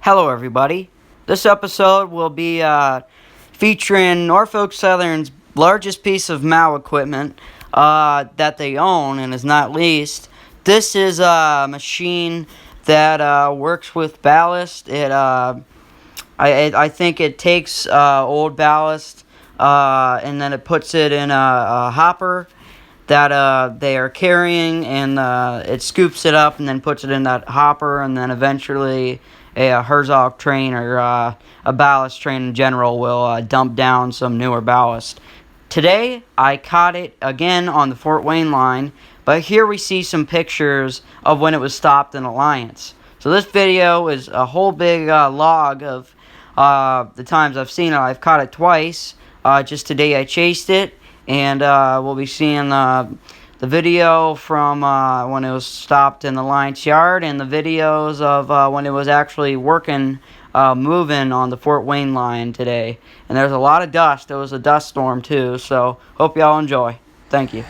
Hello everybody. This episode will be featuring Norfolk Southern's largest piece of MAU equipment that they own and is not leased. This is a machine that works with ballast. I think it takes old ballast and then it puts it in a hopper that they are carrying, and it scoops it up and then puts it in that hopper, and then eventually a Herzog train or a ballast train in general will dump down some newer ballast. Today, I caught it again on the Fort Wayne line, but here we see some pictures of when it was stopped in Alliance. So this video is a whole big log of the times I've seen it. I've caught it twice. Just today I chased it, and we'll be seeing the video from when it was stopped in the Alliance yard, and the videos of when it was actually working, moving on the Fort Wayne line today. And there's a lot of dust. It was a dust storm too, so hope y'all enjoy. Thank you.